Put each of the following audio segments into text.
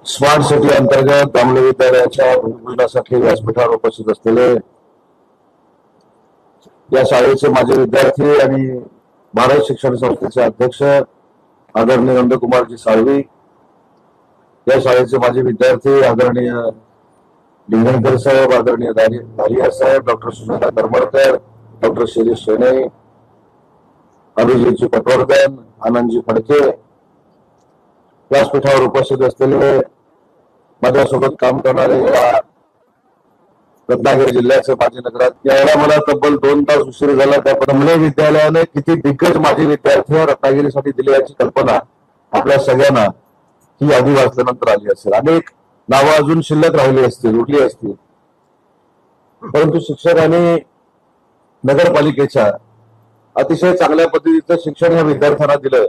Smart city अंतर्गत दामले विद्यालयाच्या भूमिपूजनासाठी व्यासपीठावर उपस्थित असलेले या शाळेचे माजी विद्यार्थी आणि भारत शिक्षण संस्थेचे अध्यक्ष आदरणीय नंदकुमारजी साळवी, या शाळेचे माजी विद्यार्थी आदरणीय लिंगणकर साहेब, आदरणीय धारिया साहेब, डॉक्टर सुनीता करमळकर, डॉक्टर शिरीष शेणे, अभिजीतजी पटवर्धन, आनंदजी फडके, व्यासपीठावर उपस्थित असलेले माझ्यासोबत काम करणारे रत्नागिरी जिल्ह्याचे माजी नगराध्यक्ष, यावेळेला मला तब्बल 2 तास उशीर झाला. त्या दामले विद्यालयाने किती दिग्गज माजी विद्यार्थी रत्नागिरीसाठी दिले याची कल्पना आपल्या सगळ्यांना ही यादी वाचल्यानंतर आली असेल. अनेक नावं अजून शिल्लक राहिली असतील, उरली असतील, परंतु शिक्षकांनी नगरपालिकेच्या अतिशय चांगल्या पद्धतीचं शिक्षण या विद्यार्थ्यांना दिलं.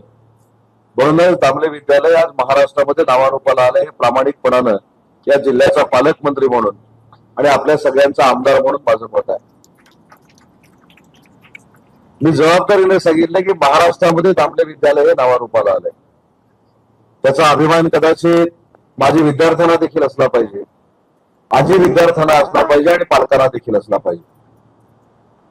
म्हणूनच दामले विद्यालय आज महाराष्ट्रामध्ये नावारूपाला आलं. हे प्रामाणिकपणानं या जिल्ह्याचा पालकमंत्री म्हणून आणि आपल्या सगळ्यांचा आमदार म्हणून माझं मत आहे. मी जबाबदारीने सांगितलं की महाराष्ट्रामध्ये दामले विद्यालय हे नावारूपाला आलंय. त्याचा अभिमान कदाचित माझी विद्यार्थ्यांना देखील असला पाहिजे, आजी विद्यार्थ्यांना असला पाहिजे आणि पालकांना देखील असला पाहिजे.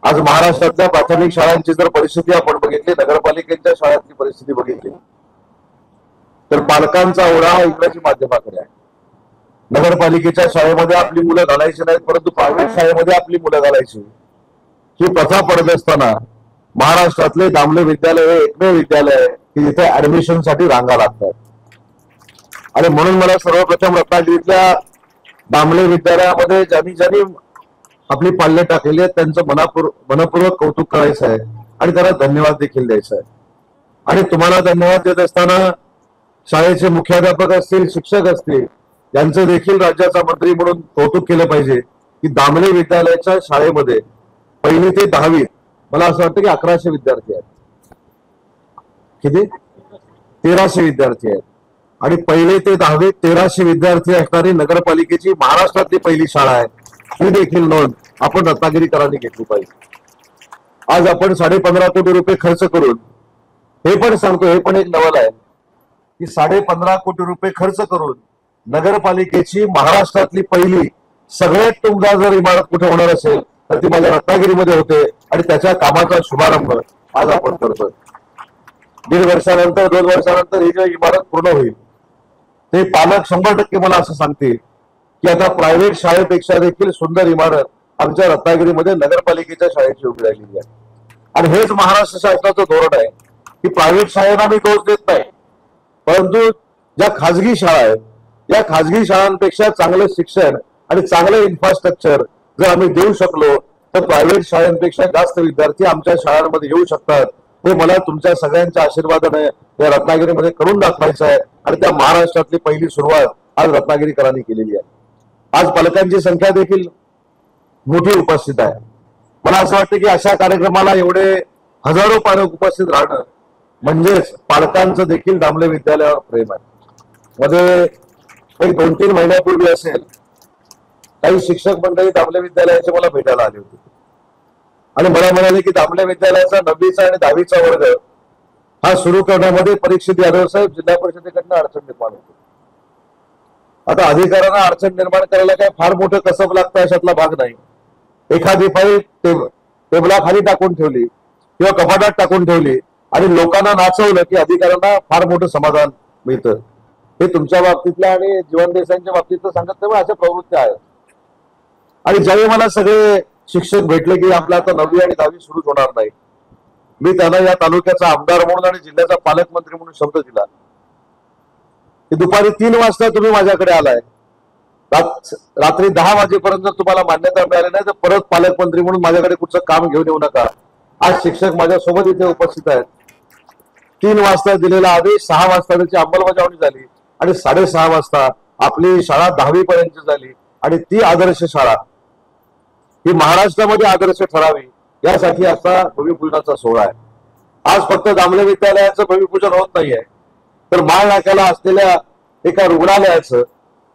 आज महाराष्ट्रातल्या प्राथमिक शाळांची जर परिस्थिती आपण बघितली, नगरपालिकेच्या शाळांची परिस्थिती बघितली, तर पालकांचा ओढा हा इंग्रजी माध्यमाकडे आहे. नगरपालिकेच्या शाळेमध्ये आपली मुलं घालायची नाहीत, परंतु प्रायव्हेट शाळेमध्ये आपली मुलं घालायची ही प्रथा पडत असताना महाराष्ट्रातले दामले विद्यालय हे एकमेव विद्यालय आहे की जिथे ऍडमिशनसाठी रांगा लागतात. आणि म्हणून मला सर्वप्रथम रत्नागिरीतल्या दामले विद्यालयामध्ये ज्यांनी आपली पाल्य टाकलेली आहेत त्यांचं मनपूर्वक कौतुक करायचं आहे आणि त्यांना धन्यवाद देखील द्यायचा आहे. आणि तुम्हाला धन्यवाद देत असताना शाळेचे मुख्याध्यापक असतील, शिक्षक असतील, यांचं देखील राज्याचा मंत्री म्हणून कौतुक केलं पाहिजे की दामले विद्यालयाच्या शाळेमध्ये 1ली ते 10वी मला असं वाटतं की 1100 विद्यार्थी आहेत. किती? 1300 विद्यार्थी आहेत. आणि 1ली ते 10वी 1300 विद्यार्थी असणारी नगरपालिकेची महाराष्ट्रातली पहिली शाळा आहे. ही देखील नोंद आपण रत्नागिरीकरांनी घेतली पाहिजे. आज आपण 15.5 कोटी रुपये खर्च करून, हे पण सांगतो, हे पण एक नवल आहे की 15.5 कोटी रुपये खर्च करून नगरपालिकेची महाराष्ट्रातली पहिली सगळ्यात तुमचा जर इमारत कुठे होणार असेल तर ती माझ्या रत्नागिरीमध्ये होते आणि त्याच्या कामाचा शुभारंभ आज आपण करतोय. 1.5 वर्षानंतर 2 वर्षानंतर ही जी इमारत पूर्ण होईल ते पालक 100% मला असं सांगतील की आता प्रायव्हेट शाळेपेक्षा देखील सुंदर इमारत आमच्या रत्नागिरीमध्ये नगरपालिकेच्या शाळेची उभी राहिलेली आहे. आणि हेच महाराष्ट्र शासनाचं धोरण आहे की प्रायव्हेट शाळेला मी दोष देत नाही, परंतु ज्या खाजगी शाळा आहेत या खाजगी शाळांपेक्षा चांगलं शिक्षण आणि चांगलं इन्फ्रास्ट्रक्चर जर आम्ही देऊ शकलो तर प्रायव्हेट शाळांपेक्षा जास्त विद्यार्थी आमच्या शाळांमध्ये येऊ शकतात. हे मला तुमच्या सगळ्यांच्या आशीर्वादाने या रत्नागिरीमध्ये करून दाखवायचं आहे. आणि त्या महाराष्ट्रातली पहिली सुरुवात आज रत्नागिरीकरांनी केलेली आहे. आज पालकांची संख्या देखील मोठी उपस्थित आहे. मला असं वाटतं की अशा कार्यक्रमाला एवढे हजारो पालक उपस्थित राहणं म्हणजेच पालकांचं देखील दामले विद्यालयावर प्रेम आहे. मध्ये एक 2-3 महिन्यापूर्वी असेल काही शिक्षक मंडळी दामले विद्यालयाचे मला भेटायला आले होते आणि मला म्हणाले की दामले विद्यालयाचा 9वीचा आणि 10वीचा वर्ग हा सुरू करण्यामध्ये परीक्षित यादव साहेब जिल्हा परिषदेकडनं अडचण निर्माण होते. आता अधिकाऱ्यांना अडचण निर्माण करायला काय फार मोठं कसब लागतं अशातला भाग नाही. एखादी फाईल टेबलाखाली टाकून ठेवली किंवा कपाटात टाकून ठेवली आणि लोकांना नाचवलं की अधिकाऱ्यांना फार मोठं समाधान मिळतं. हे तुमच्या बाबतीतल्या आणि जीवन देसाईंच्या बाबतीतलं सांगत नाही, अशा प्रवृत्ती आहेत. आणि ज्यावेळी मला सगळे शिक्षक भेटले की आपल्या आता 9वी आणि 10वी सुरूच होणार नाही, मी त्यांना या तालुक्याचा आमदार म्हणून आणि जिल्ह्याचा पालकमंत्री म्हणून शब्द दिला की दुपारी 3 वाजता तुम्ही माझ्याकडे आलाय, रात्री 10 वाजेपर्यंत जर तुम्हाला मान्यता मिळाली नाही तर परत पालकमंत्री म्हणून माझ्याकडे कुठचं काम घेऊन येऊ नका. आज शिक्षक माझ्यासोबत इथे उपस्थित आहेत. 3 वाजता दिलेला आदेश 6 वाजता त्याची अंमलबजावणी झाली आणि 6:30 वाजता आपली शाळा 10वी पर्यंत झाली. आणि ती आदर्श शाळा ही महाराष्ट्रामध्ये आदर्श ठरावी यासाठी आता भूमिपूजनाचा सोहळा आहे. आज फक्त दामले विद्यालयाचं भूमिपूजन होत नाहीये, तर माळ नाक्याला असलेल्या एका रुग्णालयाचं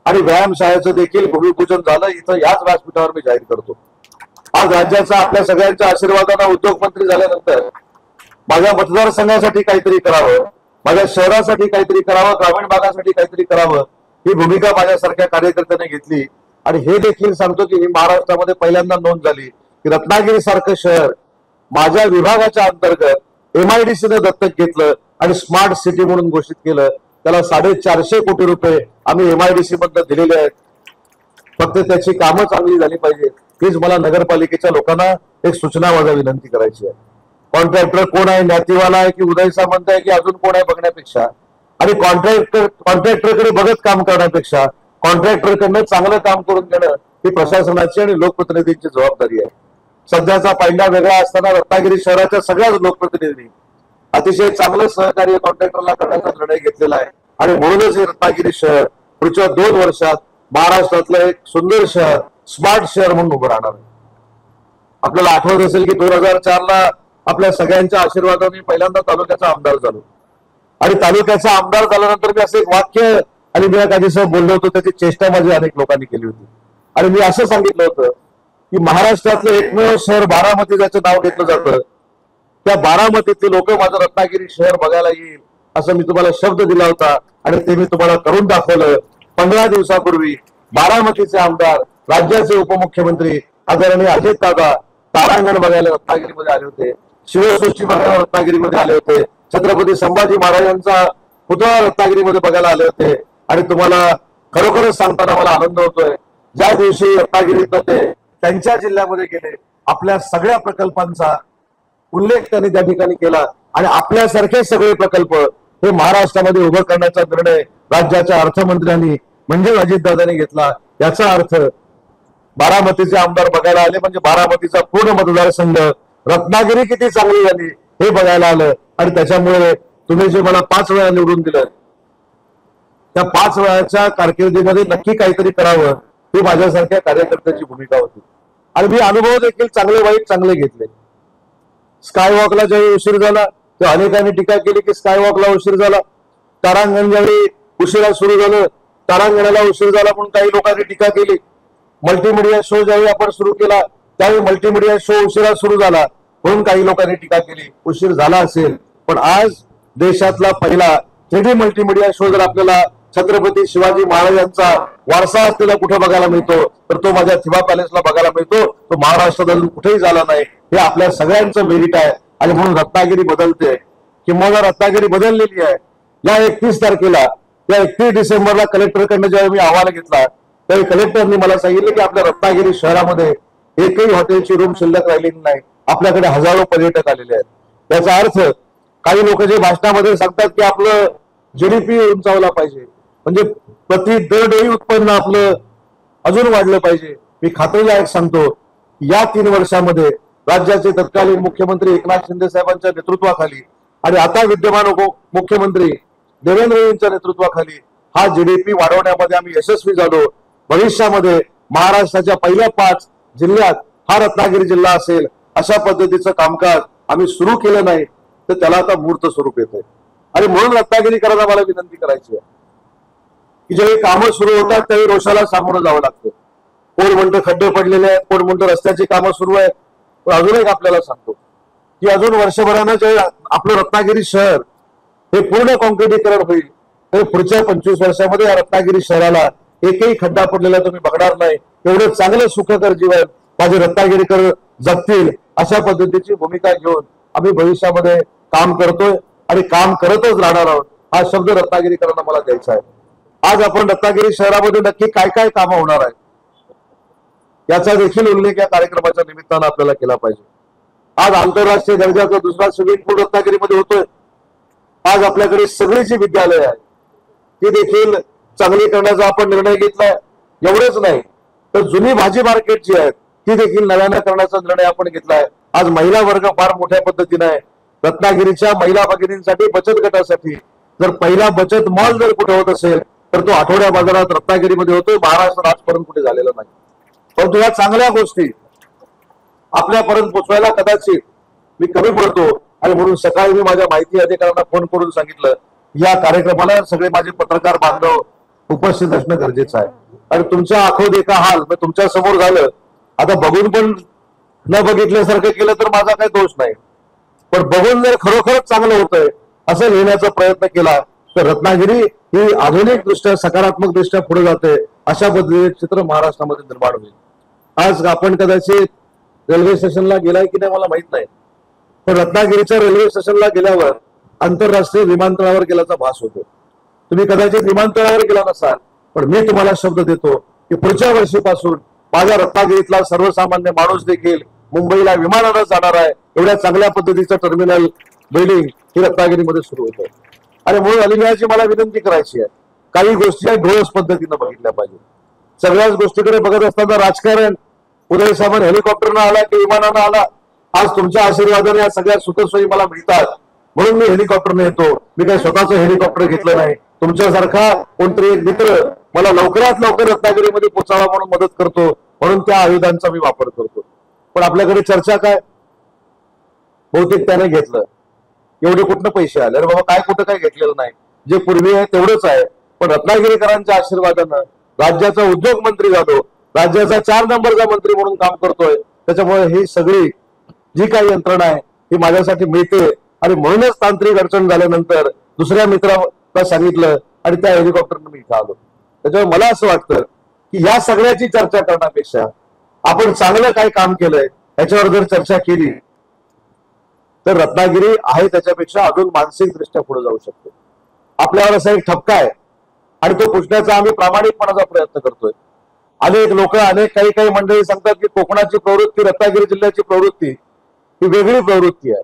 आणि व्यायामशाळेचं देखील भूमिपूजन झालं. इथं याच व्यासपीठावर मी जाहीर करतो. आज राज्याचा आपल्या सगळ्यांच्या आशीर्वादाने उद्योगमंत्री झाल्यानंतर माझ्या मतदारसंघासाठी काहीतरी करावं, माझ्या शहरासाठी काहीतरी करावं, ग्रामीण भागासाठी काहीतरी करावं ही भूमिका माझ्यासारख्या कार्यकर्त्याने घेतली आणि हे देखील सांगतो की ही महाराष्ट्रामध्ये पहिल्यांदा नोंद झाली की रत्नागिरी सारखं शहर माझ्या विभागाच्या अंतर्गत MIDC ने दत्तक घेतलं आणि स्मार्ट सिटी म्हणून घोषित केलं. त्याला 450 कोटी रुपये आम्ही MIDC मधनं दिलेले आहेत. फक्त त्याची कामं चांगली झाली पाहिजे हीच मला नगरपालिकेच्या लोकांना एक सूचना माझा विनंती करायची आहे. कॉन्ट्रॅक्टर कोण आहे, न्यातीवाला आहे की उदय सामंत आहे की अजून कोण आहे बघण्यापेक्षा आणि कॉन्ट्रॅक्टरकडे बघत काम करण्यापेक्षा कॉन्ट्रॅक्टरकडनं चांगलं काम करून घेणं ही प्रशासनाची आणि लोकप्रतिनिधींची जबाबदारी आहे. सध्याचा पायंडा वेगळा असताना रत्नागिरी शहराच्या सगळ्याच लोकप्रतिनिधी अतिशय चांगलं सहकार्य कॉन्ट्रॅक्टरला करण्याचा निर्णय घेतलेला आहे आणि म्हणूनच हे रत्नागिरी शहर पुढच्या 2 वर्षात महाराष्ट्रातलं एक सुंदर शहर, स्मार्ट शहर म्हणून उभं राहणार आहे. आपल्याला आठवत असेल की 2004ला आपल्या सगळ्यांच्या आशीर्वादाने पहिल्यांदा तालुक्याचा आमदार झालो आणि तालुक्याचा आमदार झाल्यानंतर मी असं एक वाक्य अलिबिया काझीसाहेब बोललो होतो, त्याची चेष्टा माझी अनेक लोकांनी केली होती आणि मी असं सांगितलं होतं की महाराष्ट्रातलं एकमेव शहर बारामती ज्याचं नाव घेतलं जातं त्या बारामतीतले लोक माझं रत्नागिरी शहर बघायला येईल असं मी तुम्हाला शब्द दिला होता आणि ते मी तुम्हाला करून दाखवलं. 15 दिवसापूर्वी बारामतीचे आमदार, राज्याचे उपमुख्यमंत्री आदरणीय अजितदादा तारांगण बघायला रत्नागिरीमध्ये आले होते, शिवसृष्टी बघायला रत्नागिरीमध्ये आले होते, छत्रपती संभाजी महाराजांचा पुतळा रत्नागिरीमध्ये बघायला आले होते आणि तुम्हाला खरोखरच सांगताना मला आनंद होतोय ज्या दिवशी रत्नागिरीत ते त्यांच्या जिल्ह्यामध्ये गेले आपल्या सगळ्या प्रकल्पांचा उल्लेख त्यांनी त्या ठिकाणी केला आणि आपल्यासारखे सगळे प्रकल्प हे महाराष्ट्रामध्ये उभं करण्याचा निर्णय राज्याच्या अर्थमंत्र्यांनी म्हणजे अजितदादांनी घेतला. याचा अर्थ बारामतीचे आमदार बघायला आले म्हणजे बारामतीचा पूर्ण मतदारसंघ रत्नागिरी किती चांगली झाली हे बघायला आलं आणि त्याच्यामुळे तुम्ही जे मला 5 वेळा निवडून दिलं त्या 5 वेळाच्या कारकिर्दीमध्ये नक्की काहीतरी करावं ही माझ्यासारख्या कार्यकर्त्याची भूमिका होती आणि मी अनुभव देखील चांगले वाईट चांगले घेतले. स्कायवॉकला ज्यावेळी उशीर झाला तेव्हा अनेकांनी टीका केली की स्कायवॉकला उशीर झाला. तारांगण ज्यावेळी उशिरा सुरू झालं तारांगणाला उशीर झाला म्हणून काही लोकांनी टीका केली. मल्टीमीडिया शो ज्यावेळी आपण सुरू केला त्यावेळी मल्टीमीडिया शो उशिरा सुरू झाला म्हणून काही लोकांनी टीका केली. उशीर झाला असेल पण आज देशातला पहिला 3D मल्टीमीडिया शो जर आपल्याला छत्रपती शिवाजी महाराजांचा वारसा असलेला कुठे बघायला मिळतो तर तो माझ्या थिबा पॅलेसला बघायला मिळतो. तो महाराष्ट्रात अजून कुठेही झाला नाही. हे आपल्या सगळ्यांचं मेरिट आहे आणि म्हणून रत्नागिरी बदलते किंवा रत्नागिरी बदललेली आहे. या 31 तारखेला या 31 डिसेंबरला कलेक्टरकडनं ज्यावेळी मी अहवाल घेतला त्यावेळी कलेक्टरनी मला सांगितलं की आपल्या रत्नागिरी शहरामध्ये एकही हॉटेलची रूम शिल्लक राहिलेली नाही. आपल्याकडे हजारो पर्यटक आलेले आहेत. याचा अर्थ काही लोक जे भाषणामध्ये सांगतात की आपलं GDP उंचावला पाहिजे म्हणजे प्रति दरडोई उत्पन्न आपलं अजून वाढलं पाहिजे. मी खात्रीलायक सांगतो या 3 वर्षामध्ये राज्याचे तत्कालीन मुख्यमंत्री एकनाथ शिंदे साहेबांच्या नेतृत्वाखाली आणि आता विद्यमान मुख्यमंत्री देवेंद्रजींच्या नेतृत्वाखाली हा GDP वाढवण्यामध्ये आम्ही यशस्वी झालो. भविष्यामध्ये महाराष्ट्राच्या पहिल्या 5 जिल्ह्यात हा रत्नागिरी जिल्हा असेल अशा पद्धतीचं कामकाज आम्ही सुरू केलं नाही तर त्याला आता मूर्त स्वरूप येतंय आणि म्हणून रत्नागिरीकरांना मला विनंती करायची आहे की ज्यावेळी कामं सुरू होतात त्यावेळी रोषाला सामोरं जावं लागतं. कोण म्हणतं खड्डे पडलेले आहेत, कोण म्हणतं रस्त्याची कामं सुरू आहेत. पण अजून एक आपल्याला सांगतो की अजून वर्षभरानं जे आपलं रत्नागिरी शहर हे पूर्ण कॉन्क्रिटीकरण होईल तर पुढच्या 25 वर्षामध्ये या रत्नागिरी शहराला एकही खड्डा पडलेला तुम्ही बघणार नाही. एवढं चांगलं सुखकर जीवन माझे रत्नागिरीकर जगतील अशा पद्धतीची भूमिका घेऊन आम्ही भविष्यामध्ये काम करतोय आणि काम करतच राहणार आहोत. हा शब्द रत्नागिरीकरांना मला द्यायचा आहे. आज आपण रत्नागिरी शहरामध्ये नक्की काय काय कामं होणार आहेत याचा देखील उल्लेख या कार्यक्रमाच्या निमित्तानं आपल्याला केला पाहिजे. आज आंतरराष्ट्रीय दर्जाचा दुसरा स्विमिंग पूल रत्नागिरीमध्ये होतोय. आज आपल्याकडे सगळी जी विद्यालय आहे ती देखील चांगली करण्याचा आपण निर्णय घेतलाय. एवढंच नाही तर जुनी भाजी मार्केट जी आहे ती देखील नव्यानं करण्याचा निर्णय आपण घेतलाय. आज महिला वर्ग फार मोठ्या पद्धतीने आहे. रत्नागिरीच्या महिला भगिनींसाठी बचत गटासाठी जर पहिला बचत मॉल जर कुठे होत असेल तर तो आठवड्या बाजारात रत्नागिरीमध्ये होतोय. महाराष्ट्रात आजपर्यंत कुठे झालेला नाही. परंतु या चांगल्या गोष्टी आपल्यापर्यंत पोहोचवायला कदाचित मी कमी पडतो आणि म्हणून सकाळी मी माझ्या माहिती अधिकाऱ्यांना फोन करून सांगितलं या कार्यक्रमाला सगळे माझे पत्रकार बांधव उपस्थित असणं गरजेचं आहे. आणि तुमच्या आखो देखा हाल तुमच्या समोर झालं. आता बघून पण न बघितल्यासारखं केलं तर माझा काही दोष नाही पण बघून जर खरोखरच चांगलं होतंय असं लिहिण्याचा प्रयत्न केला तर रत्नागिरी ही आधुनिक दृष्ट्या सकारात्मक दृष्ट्या पुढे जाते अशा पद्धतीचे चित्र महाराष्ट्रामध्ये निर्माण होईल. आज आपण कदाचित रेल्वे स्टेशनला गेलाय की नाही मला माहित नाही, पण रत्नागिरीच्या रेल्वे स्टेशनला गेल्यावर आंतरराष्ट्रीय विमानतळावर गेल्याचा भास होतो. तुम्ही कदाचित विमानतळावर गेला नसाल, पण मी तुम्हाला शब्द देतो की पुढच्या वर्षीपासून माझ्या रत्नागिरीतला सर्वसामान्य माणूस देखील मुंबईला विमानानं जाणार आहे. एवढ्या चांगल्या पद्धतीचं टर्मिनल बिल्डिंग ही रत्नागिरीमध्ये सुरू होत आहे. आणि म्हणून अलिमियाची मला विनंती करायची आहे, काही गोष्टी ढोळस पद्धतीनं बघितल्या पाहिजे. सगळ्याच गोष्टीकडे बघत असताना राजकारण उदय सामंत हेलिकॉप्टरनं आला की विमानानं आला, आज तुमच्या आशीर्वादाने या सगळ्या सुखसोयी मला मिळतात म्हणून मी हेलिकॉप्टरने येतो. मी काही स्वतःचं हेलिकॉप्टर घेतलं नाही. तुमच्यासारखा कोणतरी एक मित्र मला लवकरात लवकर रत्नागिरीमध्ये पोचावा म्हणून मदत करतो, म्हणून त्या आयुधांचा मी वापर करतो. पण आपल्याकडे चर्चा काय, बहुतेक त्याने घेतलं. एवढे कुठनं पैसे आले? अरे बाबा काय कुठं काय घेतलेलं नाही, जे पूर्वी आहे तेवढंच आहे. पण रत्नागिरीकरांच्या आशीर्वादानं राज्याचा उद्योग मंत्री झालो, राज्याचा 4 नंबरचा मंत्री म्हणून काम करतोय. त्याच्यामुळे ही सगळी जी काही यंत्रणा आहे ती माझ्यासाठी मिळते. आणि म्हणूनच तांत्रिक अडचण झाल्यानंतर दुसऱ्या मित्राला सांगितलं आणि त्या हेलिकॉप्टरनं मी इथं आलो. त्याच्यामुळे मला असं वाटतं की या सगळ्याची चर्चा करण्यापेक्षा आपण चांगलं काय काम केलंय याच्यावर जर चर्चा केली तर रत्नागिरी आहे त्याच्यापेक्षा अजून मानसिकदृष्ट्या पुढे जाऊ शकतो. आपल्यावर असा एक ठपका आहे आणि तो पुसण्याचा आम्ही प्रामाणिकपणाचा प्रयत्न करतोय. अनेक लोक काही काही मंडळी सांगतात की कोकणाची प्रवृत्ती, रत्नागिरी जिल्ह्याची प्रवृत्ती ही वेगळी प्रवृत्ती आहे.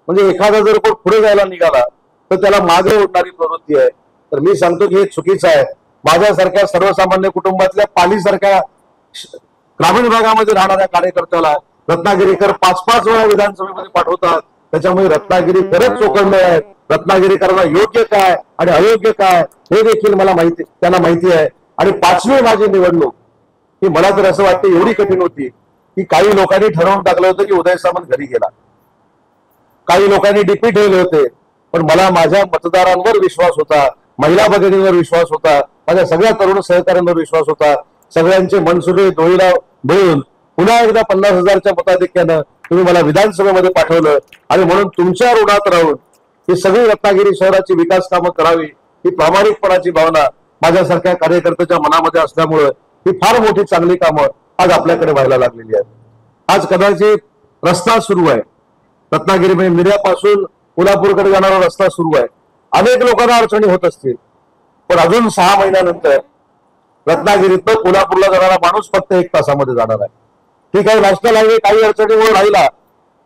म्हणजे एखादा जर कोण पुढे जायला निघाला तर त्याला मागे ओढणारी प्रवृत्ती आहे. तर मी सांगतो की हे चुकीचं आहे. माझ्यासारख्या सर्वसामान्य कुटुंबातल्या पालीसारख्या ग्रामीण भागामध्ये राहणाऱ्या कार्यकर्त्याला रत्नागिरीकर 5-5 वेळा विधानसभेमध्ये पाठवतात. त्याच्यामुळे रत्नागिरी खरंच चोखंड आहे. रत्नागिरीकरांना योग्य काय आणि अयोग्य काय हे देखील मला माहिती, त्यांना माहिती आहे. आणि 5वी माझी निवडणूक ही मला तर असं वाटतं एवढी कठीण होती की काही लोकांनी ठरवून टाकलं होतं की उदय सामंत घरी गेला, काही लोकांनी डीपी ठेवले होते. पण मला माझ्या मतदारांवर विश्वास होता, महिला भगिनींवर विश्वास होता, माझ्या सगळ्या तरुण सहकाऱ्यांवर विश्वास होता. सगळ्यांचे मनसुबे डोळीला मिळून पुन्हा एकदा 50,000च्या मताधिक्यानं तुम्ही मला विधानसभेमध्ये पाठवलं. आणि म्हणून तुमच्या ऋणात राहून ही सगळी रत्नागिरी शहराची विकास कामं करावी ही प्रामाणिकपणाची भावना माझ्यासारख्या कार्यकर्त्याच्या मनामध्ये असल्यामुळे ही फार मोठी चांगली कामं आज आपल्याकडे व्हायला लागलेली आहेत. आज कदाचित रस्ता सुरू आहे, रत्नागिरी मिऱ्यापासून कोल्हापूरकडे जाणारा रस्ता सुरू आहे. अनेक लोकांना अडचणी होत असतील, पण अजून 6 महिन्यानंतर रत्नागिरीतनं कोल्हापूरला जाणारा माणूस फक्त 1 तासामध्ये जाणार आहे. ठीक आहे, नॅशनल हायवे काही अडचणीमुळे राहिला,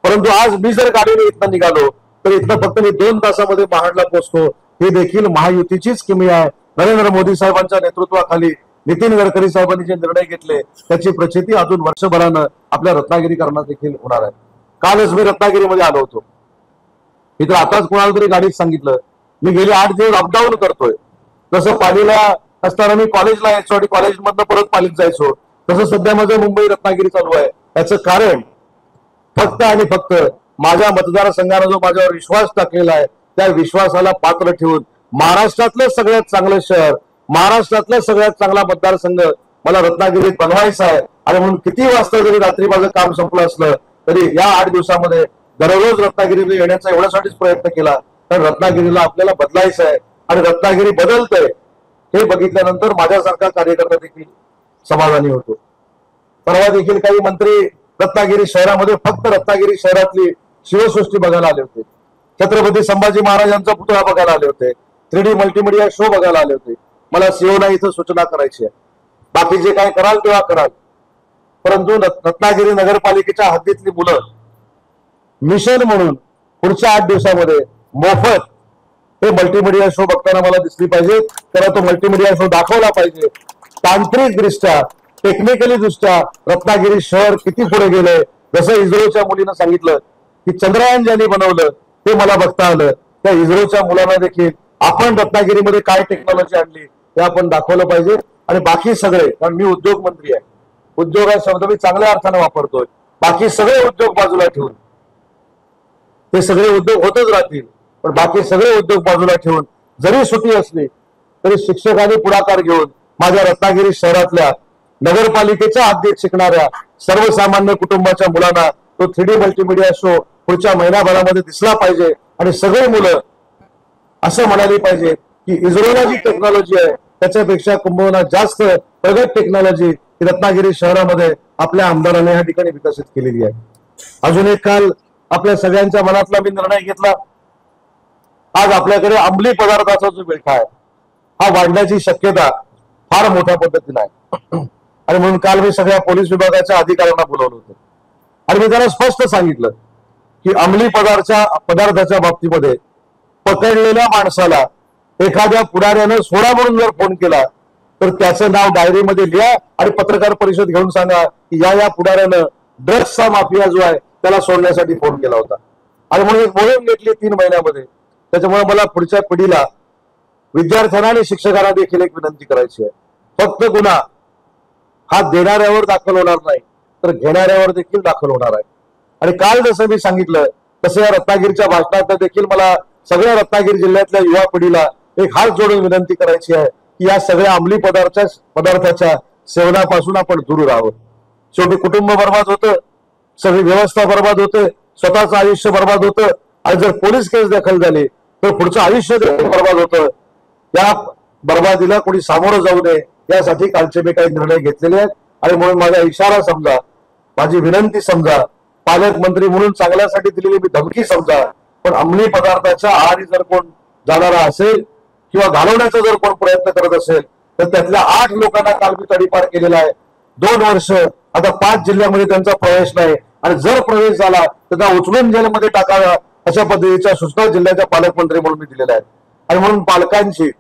परंतु आज मी जर गाडीने इथनं निघालो तर इथनं फक्त मी 2 तासामध्ये महाडला पोहोचतो. हे देखील महायुतीचीच किमी आहे. नरेंद्र मोदी साहेबांच्या नेतृत्वाखाली नितीन गडकरी साहेबांनी जे निर्णय घेतले त्याची प्रचिती अजून वर्षभरानं आपल्या रत्नागिरीकरांना देखील होणार आहे. कालच मी रत्नागिरीमध्ये आलो होतो. मी तर आताच कोणाला तरी गाडीत सांगितलं, मी गेले 8 दिवस अपडाऊन करतोय. जसं पालीला असताना मी कॉलेजला यायचो आणि कॉलेजमधनं परत पालीत जायचो, तसं सध्या माझं मुंबई रत्नागिरी चालू आहे. याचं कारण फक्त आणि फक्त माझ्या मतदारसंघानं जो माझ्यावर विश्वास टाकलेला आहे त्या विश्वासाला पात्र ठेवून महाराष्ट्रातलं सगळ्यात चांगलं शहर, महाराष्ट्रातलं सगळ्यात चांगला मतदारसंघ मला रत्नागिरीत बनवायचा आहे. आणि म्हणून किती वाजता जरी रात्री माझं काम संपलं असलं तरी या 8 दिवसामध्ये दररोज रत्नागिरीला येण्याचा एवढ्यासाठीच प्रयत्न केला. तर रत्नागिरीला आपल्याला बदलायचं आहे आणि रत्नागिरी बदलतंय हे बघितल्यानंतर माझ्यासारखा कार्यकर्ता देखील समाधानी होतो. परवा देखील काही मंत्री रत्नागिरी शहरामध्ये फक्त रत्नागिरी शहरातली शिवसृष्टी बघायला आले होते, छत्रपती संभाजी महाराजांचा पुतळा बघायला आले होते, 3D मल्टीमीडिया शो बघायला आले होते. मला सीओला इथं सूचना करायची आहे, बाकी जे काय कराल तेव्हा कराल, परंतु रत्नागिरी नगरपालिकेच्या हद्दीतली मुलं मिशन म्हणून पुढच्या 8 दिवसामध्ये मोफत हे मल्टीमीडिया शो बघताना मला दिसली पाहिजे. त्याला तो मल्टीमीडिया शो दाखवला पाहिजे. तांत्रिक दृष्ट्या, टेक्निकली दृष्ट्या रत्नागिरी शहर किती पुढे गेलंय. जसं इस्रोच्या मुलीनं सांगितलं की चंद्रयान ज्यांनी बनवलं ते मला बघता आलं, त्या इस्रोच्या मुलांना देखील आपण रत्नागिरीमध्ये काय टेक्नॉलॉजी आणली ते आपण दाखवलं पाहिजे. आणि बाकी सगळे, कारण मी उद्योग मंत्री आहे, उद्योग हा शब्द मी चांगल्या अर्थाने वापरतोय, बाकी सगळे उद्योग बाजूला ठेवून, ते सगळे उद्योग होतच राहतील, पण बाकी सगळे उद्योग बाजूला ठेवून जरी सुट्टी असली तरी शिक्षकांनी पुढाकार घेऊन माझ्या रत्नागिरी शहरातल्या नगरपालिकेच्या हद्दीत शिकणाऱ्या सर्वसामान्य कुटुंबाच्या मुलांना तो 3D मल्टीमीडिया शो पुढच्या महिनाभरामध्ये दिसला पाहिजे. आणि सगळे मुलं असं म्हणाली पाहिजे की इस्रोला जी टेक्नॉलॉजी आहे त्याच्यापेक्षा कुंभवना जास्त प्रगत टेक्नॉलॉजी ही रत्नागिरी शहरामध्ये आपल्या आमदारांनी या ठिकाणी विकसित केलेली आहे. अजून एक काल आपल्या सगळ्यांच्या मनातला मी निर्णय घेतला. आज आपल्याकडे अंमली पदार्थाचा जो विळखा आहे हा वाढण्याची शक्यता फार मोठ्या पद्धतीने आहे. आणि म्हणून काल मी सगळ्या पोलीस विभागाच्या अधिकाऱ्यांना बोलवलं होतं आणि मी त्यांना स्पष्ट सांगितलं की अंमली पदार्थाच्या बाबतीमध्ये पकडलेल्या माणसाला एखाद्या पुढाऱ्यानं सोडा म्हणून जर फोन केला तर त्याचं नाव डायरीमध्ये लिहा आणि पत्रकार परिषद घेऊन सांगा की या पुढाऱ्यानं ड्रग्सचा माफिया जो आहे त्याला सोडण्यासाठी फोन केला होता. आणि म्हणून एक मोहीम घेतली 3 महिन्यामध्ये. त्याच्यामुळे मला पुढच्या पिढीला विद्यार्थ्यांना आणि शिक्षकांना देखील एक विनंती करायची आहे. फक्त गुन्हा हा देणाऱ्यावर दाखल होणार नाही तर घेणाऱ्यावर देखील दाखल होणार आहे. आणि काल जसं मी सांगितलं तसं या रत्नागिरीच्या भाषणात देखील मला सगळ्या रत्नागिरी जिल्ह्यातल्या युवा पिढीला एक हात जोडून विनंती करायची आहे की या सगळ्या अंमली पदार्थाच्या सेवनापासून आपण दूर राहावं. शेवटी कुटुंब बर्बाद होतं, सगळी व्यवस्था बर्बाद होते, स्वतःचं आयुष्य बर्बाद होतं आणि जर पोलीस केस दाखल झाली तर पुढचं आयुष्य देखील बर्बाद होतं. या बर्बादीला कोणी सामोरं जाऊ नये यासाठी कालचे मी काही निर्णय घेतलेले आहेत. आणि म्हणून माझा इशारा समजा, माझी विनंती समजा, पालकमंत्री म्हणून चांगल्यासाठी दिलेली मी धमकी समजा. पण अंमली पदार्थाच्या आहारी जर कोण जाणारा असेल किंवा घालवण्याचा जर कोण प्रयत्न करत असेल तर त्यातल्या 8 लोकांना काल मी तडीपार केलेला आहे. 2 वर्ष आता 5 जिल्ह्यामध्ये त्यांचा प्रवेश नाही आणि जर प्रवेश झाला तर त्या उचलून जेलमध्ये टाकाव्या अशा पद्धतीच्या सूचना जिल्ह्याच्या पालकमंत्री म्हणून मी दिलेल्या आहेत. आणि म्हणून पालकांची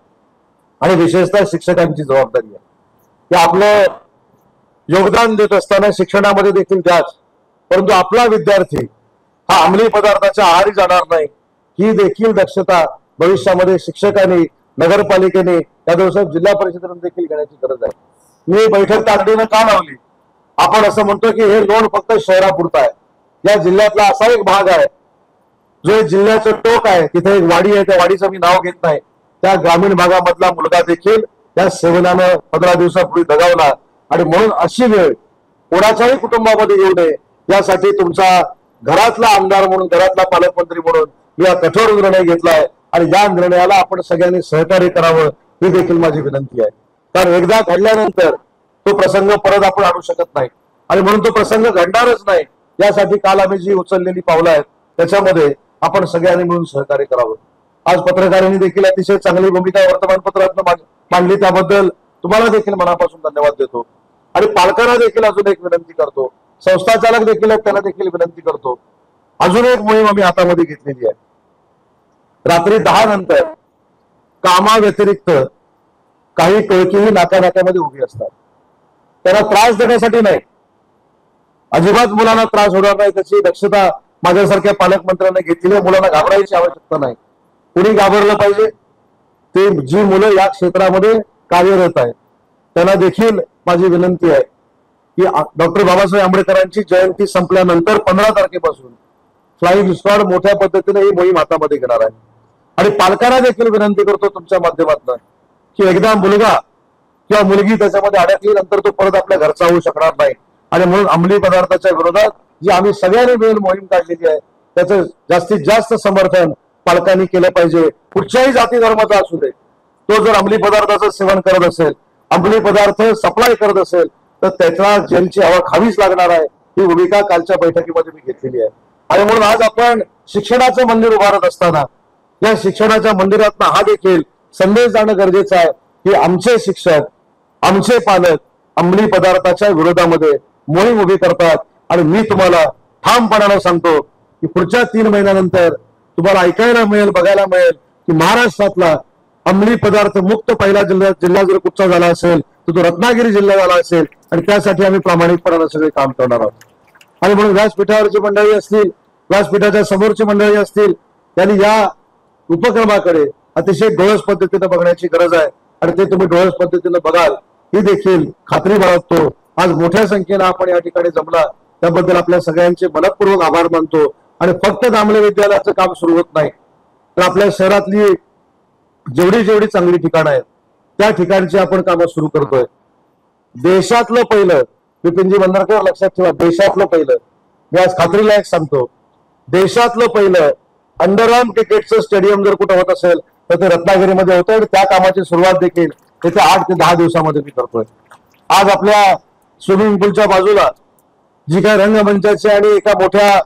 आणि विशेषतः शिक्षकांची जबाबदारी आहे की आपलं योगदान देत असताना शिक्षणामध्ये देखील द्याच, परंतु आपला विद्यार्थी हा अंमली पदार्थाच्या आहारी जाणार नाही ही देखील दक्षता भविष्यामध्ये शिक्षकांनी, नगरपालिकेने, त्यानुसार जिल्हा परिषदेने देखील घेण्याची गरज आहे. मी बैठक तातडीनं का लावली? आपण असं म्हणतो की हे लोन फक्त शहरापुरतं आहे. या जिल्ह्यातला असा एक भाग आहे जो जिल्ह्याचं टोक आहे, तिथे एक वाडी आहे, त्या वाडीचं मी नाव घेत नाही. त्या ग्रामीण भागामधला मुलगा देखील त्या सेवनानं 15 दिवसापूर्वी दगावला. आणि म्हणून अशी वेळ कोणाच्याही कुटुंबामध्ये येऊ नये यासाठी तुमचा घरातला आमदार म्हणून, घरातला पालकमंत्री म्हणून मी हा कठोर निर्णय घेतलाय. आणि या निर्णयाला आपण सगळ्यांनी सहकार्य करावं ही देखील माझी विनंती आहे. कारण एकदा घडल्यानंतर तो प्रसंग परत आपण आणू शकत नाही आणि म्हणून तो प्रसंग घडणारच नाही यासाठी काल आम्ही जी उचललेली पावलं आहेत त्याच्यामध्ये आपण सगळ्यांनी मिळून सहकार्य करावं. आज पत्रकारांनी देखील अतिशय चांगली भूमिका वर्तमानपत्रात मांडली, त्याबद्दल तुम्हाला देखील मनापासून धन्यवाद देतो. आणि पालकांना देखील अजून एक विनंती करतो, संस्था चालक देखील आहेत त्यांना देखील विनंती करतो. अजून एक मोहीम आम्ही हातामध्ये घेतलेली आहे. रात्री 10 नंतर कामाव्यतिरिक्त काही टोळकीही नाकानाक्यामध्ये उभी असतात. त्यांना त्रास देण्यासाठी नाही, अजिबात मुलांना त्रास होणार नाही त्याची दक्षता माझ्यासारख्या पालकमंत्र्यांना घेतलेली आहे. मुलांना घाबरायची आवश्यकता नाही. कुणी घाबरलं पाहिजे ते जी मुलं या क्षेत्रामध्ये कार्यरत आहेत त्यांना देखील माझी विनंती आहे की डॉक्टर बाबासाहेब आंबेडकरांची जयंती संपल्यानंतर 15 तारखेपासून फ्लाइंग स्क्वॉड मोठ्या पद्धतीने ही मोहीम हातामध्ये घेणार आहे. आणि पालकांना देखील विनंती करतो तुमच्या माध्यमातून की एकदा मुलगा किंवा मुलगी त्याच्यामध्ये अडकली नंतर तो परत आपल्या घरचा होऊ शकणार नाही. आणि म्हणून अंमली पदार्थाच्या विरोधात जी आम्ही सगळ्यांनी मिळून मोहीम काढलेली आहे त्याचं जास्तीत जास्त समर्थन पालकांनी केलं पाहिजे. कुठच्याही जाती धर्माचा असू दे, तो जर अंमली पदार्थाचं सेवन करत असेल, अंमली पदार्थ सप्लाय करत असेल तर त्याला जेलची हवा खावीच लागणार आहे. ही भूमिका कालच्या बैठकीमध्ये मी घेतलेली आहे. आणि म्हणून आज आपण शिक्षणाचं मंदिर उभारत असताना या शिक्षणाच्या मंदिरातनं हा देखील संदेश जाणं गरजेचं आहे की आमचे शिक्षक, आमचे पालक अंमली पदार्थाच्या विरोधामध्ये मोहीम उभी करतात. आणि मी तुम्हाला ठामपणानं सांगतो की पुढच्या 3 महिन्यानंतर तुम्हाला ऐकायला मिळेल, बघायला मिळेल की महाराष्ट्रातला अंमली पदार्थ मुक्त पहिला जिल्हा जर कुठचा झाला असेल तर तो रत्नागिरी जिल्हा झाला असेल. आणि त्यासाठी आम्ही प्रामाणिकपणानं सगळे काम करणार आहोत. आणि म्हणून व्यासपीठावरची मंडळी असतील, व्यासपीठाच्या समोरची मंडळी असतील, त्यांनी या उपक्रमाकडे अतिशय डोळस पद्धतीने बघण्याची गरज आहे. आणि ते तुम्ही डोळस पद्धतीने बघाल ही देखील खात्री बाळगतो. आज मोठ्या संख्येनं आपण या ठिकाणी जमला त्याबद्दल आपल्या सगळ्यांचे मनपूर्वक आभार मानतो. आणि फक्त दामले विद्यालयाचं काम सुरू होत नाही तर आपल्या शहरातली जेवढी चांगली ठिकाणं आहेत त्या ठिकाणची आपण कामं सुरू करतोय. देशातलं पहिलं, विपिनजी वंदरकर लक्षात ठेवा, देशातलं पहिलं, मी आज खात्रीला एक सांगतो, देशातलं पहिलं अंडरआर्म क्रिकेटचं स्टेडियम जर कुठं होत असेल तर ते रत्नागिरीमध्ये होतं आणि त्या कामाची सुरुवात देखील येत्या 8 ते 10 दिवसामध्ये मी करतोय. आज आपल्या स्विमिंग पूलच्या बाजूला जी काही रंगमंचाची आणि एका मोठ्या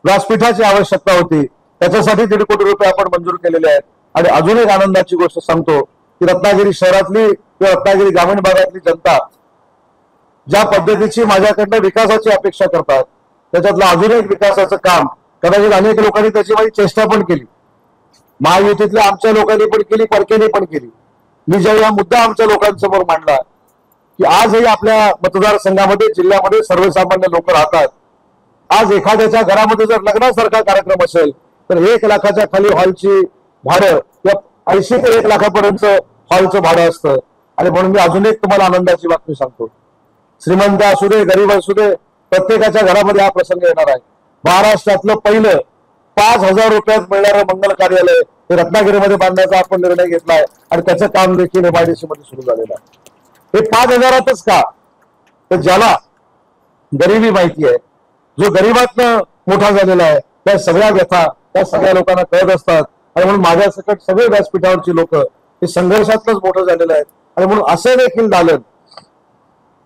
व्यासपीठाची आवश्यकता होती त्याच्यासाठी 1.5 कोटी रुपये आपण मंजूर केलेले आहेत. आणि अजून एक आनंदाची गोष्ट सांगतो की रत्नागिरी शहरातली किंवा रत्नागिरी ग्रामीण भागातली जनता ज्या पद्धतीची माझ्याकडनं विकासाची अपेक्षा करतात त्याच्यातलं अजून एक विकासाचं काम कदाचित अनेक लोकांनी त्याची माझी चेष्टा पण केली. महायुतीतल्या आमच्या लोकांनी पण केली, परकेने पण केली. मी जेव्हा हा मुद्दा आमच्या लोकांसमोर मांडला की आजही आपल्या मतदारसंघामध्ये जिल्ह्यामध्ये सर्वसामान्य लोक राहतात. आज एखाद्याच्या घरामध्ये जर लग्नासारखा कार्यक्रम असेल तर 1 लाखाच्या खाली हॉलची भाडं किंवा 80 ते 1 लाखापर्यंत हॉलचं भाडं असतं. आणि म्हणून मी अजून एक तुम्हाला आनंदाची बातमी सांगतो. श्रीमंत असू दे गरीब असू दे प्रत्येकाच्या घरामध्ये हा प्रसंग येणार आहे. महाराष्ट्रातलं पहिलं 5,000 रुपयात मिळणारं मंगल कार्यालय हे रत्नागिरीमध्ये बांधण्याचा आपण निर्णय घेतलाय आणि त्याचं काम देखील MIDC मध्ये सुरू झालेलं आहे. हे 5,000च का, तर ज्याला गरिबी माहिती आहे, जो गरिबातनं मोठा झालेला आहे, त्या सगळ्या व्यथा त्या सगळ्या लोकांना कळत असतात. आणि म्हणून माझ्या सकट सगळे व्यासपीठावरची लोक हे संघर्षातच मोठं झालेलं आहेत. आणि म्हणून असं देखील दालन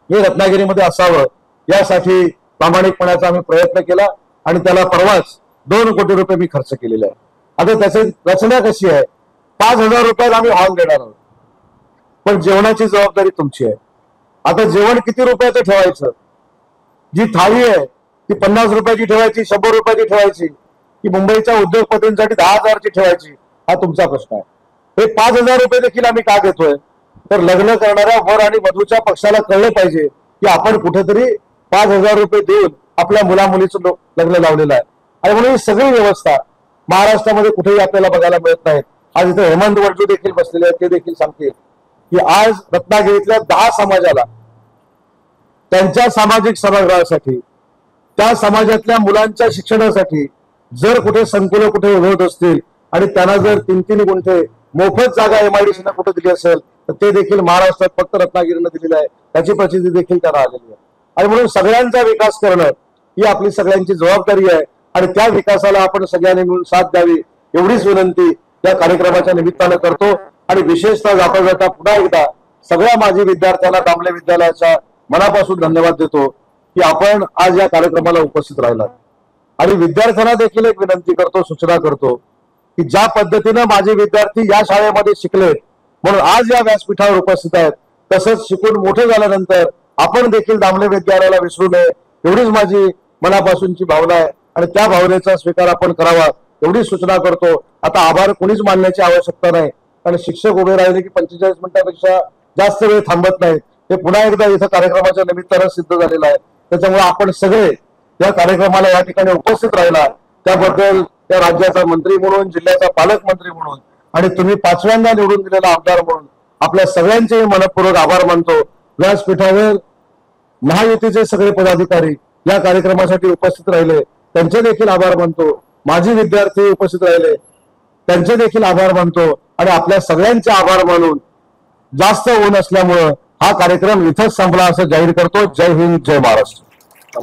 हे रत्नागिरीमध्ये असावं यासाठी प्रामाणिकपणाचा आम्ही प्रयत्न केला आणि त्याला परवाच 2 कोटी रुपये मी खर्च केलेले आहे. आता त्याची रचना कशी आहे, 5,000 रुपयात आम्ही हॉल देणार आहोत, पण जेवणाची जबाबदारी तुमची आहे. आता जेवण किती रुपयाचं ठेवायचं, जी थाळी आहे ती 50 रुपयाची ठेवायची, 100 रुपयाची ठेवायची, की मुंबईच्या उद्योगपतींसाठी 10,000ची ठेवायची, हा तुमचा प्रश्न आहे. हे 5,000 रुपये देखील आम्ही का देतोय, तर लग्न करणाऱ्या वर आणि वधूच्या पक्षाला कळलं पाहिजे की आपण कुठेतरी 5,000 रुपये देऊन आपल्या मुलामुलीचं लग्न लावलेलं आहे. आणि म्हणून ही सगळी व्यवस्था महाराष्ट्रामध्ये कुठेही आपल्याला बघायला मिळत नाही. आज इथे हेमंत वडजू देखील बसलेले आहेत, ते देखील सांगतील की आज रत्नागिरीतल्या 10 समाजाला त्यांच्या सामाजिक सभागृहासाठी त्या समाजातल्या मुलांच्या शिक्षणासाठी जर कुठे संकुलं कुठे उभे होत असतील आणि त्यांना जर 3-3 गुंठे मोफत जागा MIDC ना कुठे दिली असेल तर ते देखील महाराष्ट्रात फक्त रत्नागिरीनं दिलेलं आहे. त्याची प्रसिद्धी देखील त्यांना आलेली आहे. आणि म्हणून सगळ्यांचा विकास करणं ही आपली सगळ्यांची जबाबदारी आहे आणि त्या विकासाला आपण सगळ्यांनी मिळून साथ द्यावी एवढीच विनंती या कार्यक्रमाच्या निमित्तानं करतो. आणि विशेषतः जाता जाता पुन्हा एकदा सगळ्या माजी विद्यार्थ्यांना दामले विद्यालयाचा मनापासून धन्यवाद देतो की आपण आज या कार्यक्रमाला उपस्थित राहिलात. आणि विद्यार्थ्यांना देखील एक विनंती करतो, सूचना करतो की ज्या पद्धतीनं माझे विद्यार्थी या शाळेमध्ये शिकलेत म्हणून आज या व्यासपीठावर उपस्थित आहेत, तसंच शिकून मोठे झाल्यानंतर आपण देखील दामले विद्यालयाला विसरू नये एवढीच माझी मनापासूनची भावना आहे. आणि त्या भावनेचा स्वीकार आपण करावा एवढी सूचना करतो. आता आभार कोणीच मानण्याची आवश्यकता नाही, कारण शिक्षक उभे राहिले की 45 मिनिटांपेक्षा जास्त वेळ थांबत नाहीत. ते पुन्हा एकदा इथं कार्यक्रमाच्या निमित्तानं सिद्ध झालेलं आहे. त्याच्यामुळे आपण सगळे या कार्यक्रमाला या ठिकाणी उपस्थित राहिला त्याबद्दल त्या राज्याचा मंत्री म्हणून, जिल्ह्याचा पालकमंत्री म्हणून आणि तुम्ही 5व्यांदा निवडून दिलेला आमदार म्हणून आपल्या सगळ्यांचे मनपूर्वक आभार मानतो. व्यासपीठावर महायुतीचे सगळे पदाधिकारी या कार्यक्रमासाठी उपस्थित राहिले त्यांचे देखील आभार मानतो. माजी विद्यार्थी उपस्थित राहिले त्यांचे देखील आभार मानतो. आणि आपल्या सगळ्यांचे आभार मानून जास्त ऊन असल्यामुळं हा कार्यक्रम इथंच संपला असं जाहीर करतो. जय हिंद, जय महाराष्ट्र.